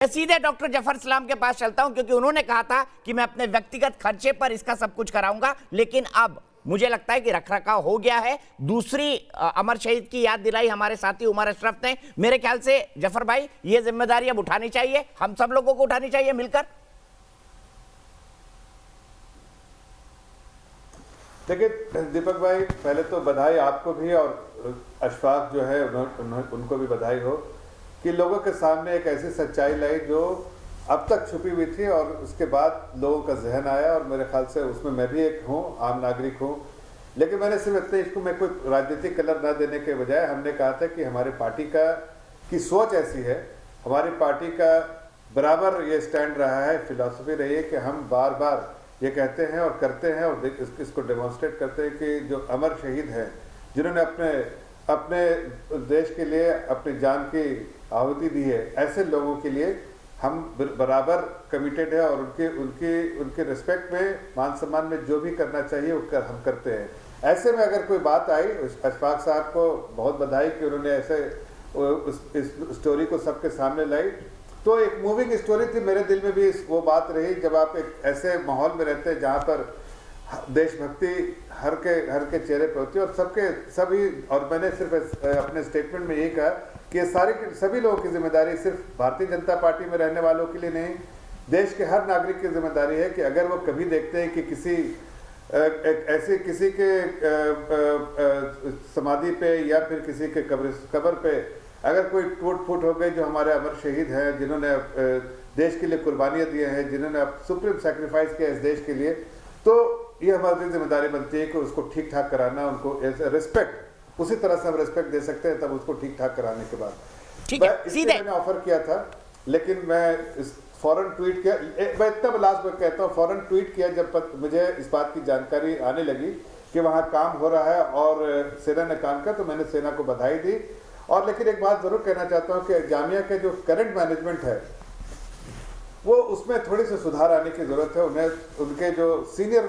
मैं सीधे डॉक्टर जफर सलाम के पास चलता हूं, क्योंकि उन्होंने कहा था कि मैं अपने व्यक्तिगत खर्चे पर इसका सब कुछ कराऊंगा, लेकिन अब मुझे लगता है कि रखरखाव हो गया है। दूसरी अमर शहीद की याद दिलाई हमारे साथी उमर अशरफ ने। मेरे ख्याल से जफर भाई, ये जिम्मेदारी अब उठानी चाहिए, हम सब लोगों को उठानी चाहिए मिलकर। देखिए दीपक भाई, पहले तो बधाई आपको भी और अशफाक जो है उनको भी बधाई हो कि लोगों के सामने एक ऐसी सच्चाई लाई जो अब तक छुपी हुई थी और उसके बाद लोगों का जहन आया, और मेरे ख्याल से उसमें मैं भी एक हूँ, आम नागरिक हूँ। लेकिन मैंने सिर्फ इतने इसको मैं कोई राजनीतिक कलर ना देने के बजाय हमने कहा था कि हमारी पार्टी की सोच ऐसी है, हमारी पार्टी का बराबर ये स्टैंड रहा है, फिलॉसफी रही है कि हम बार बार ये कहते हैं और करते हैं और इसको डेमोन्स्ट्रेट करते हैं कि जो अमर शहीद हैं, जिन्होंने अपने देश के लिए अपनी जान की आहुति दी है, ऐसे लोगों के लिए हम बराबर कमिटेड है और उनके रिस्पेक्ट में, मान सम्मान में जो भी करना चाहिए वो हम करते हैं। ऐसे में अगर कोई बात आई, अशफाक साहब को बहुत बधाई कि उन्होंने ऐसे इस स्टोरी को सबके सामने लाई। तो एक मूविंग स्टोरी थी, मेरे दिल में भी वो बात रही, जब आप एक ऐसे माहौल में रहते हैं जहाँ पर देशभक्ति हर के चेहरे पे होती है और सभी, और मैंने सिर्फ अपने स्टेटमेंट में यही कहा कि सभी लोगों की जिम्मेदारी सिर्फ भारतीय जनता पार्टी में रहने वालों के लिए नहीं, देश के हर नागरिक की जिम्मेदारी है कि अगर वो कभी देखते हैं कि किसी के समाधि पे या फिर किसी के कब्र पे अगर कोई टूट फूट हो गई, जो हमारे अमर शहीद हैं, जिन्होंने देश के लिए कुर्बानियाँ दिए हैं, जिन्होंने सुप्रीम सैक्रिफाइस किया इस देश के लिए, तो ये हमारी जिम्मेदारी बनती है कि उसको ठीक ठाक कराना, उनको रिस्पेक्ट उसी तरह से हम रिस्पेक्ट दे सकते हैं तब उसको ठीक ठाक कराने के बाद। ठीक है, सीधे मैंने ऑफर किया था, लेकिन मैं फौरन ट्वीट किया, मैं इतना लास्ट में कहता हूँ, फौरन ट्वीट किया जब मुझे इस बात की जानकारी आने लगी कि वहाँ काम हो रहा है और सेना ने काम किया, तो मैंने सेना को बधाई दी। और लेकिन एक बात जरूर कहना चाहता हूँ कि जामिया के जो करंट मैनेजमेंट है वो उसमें थोड़ी सी सुधार आने की ज़रूरत है। उनके जो सीनियर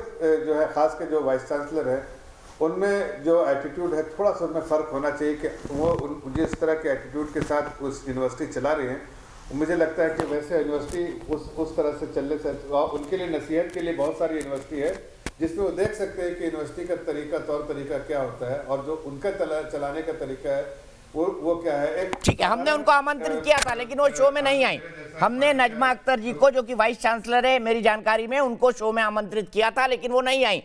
जो है, ख़ास के जो वाइस चांसलर हैं, उनमें जो एटीट्यूड है थोड़ा सा उनमें फ़र्क होना चाहिए कि वो जिस तरह के एटीट्यूड के साथ उस यूनिवर्सिटी चला रही हैं, मुझे लगता है कि वैसे यूनिवर्सिटी उस तरह से चलने से उनके लिए नसीहत के लिए बहुत सारी यूनिवर्सिटी है जिसमें वो देख सकते हैं कि यूनिवर्सिटी का तौर तरीका क्या होता है और जो उनका चलाने का तरीका है वो क्या है। ठीक है, हमने उनको आमंत्रित किया था लेकिन वो शो में नहीं आई। हमने नजमा अख्तर जी को, जो कि वाइस चांसलर है मेरी जानकारी में, उनको शो में आमंत्रित किया था लेकिन वो नहीं आई।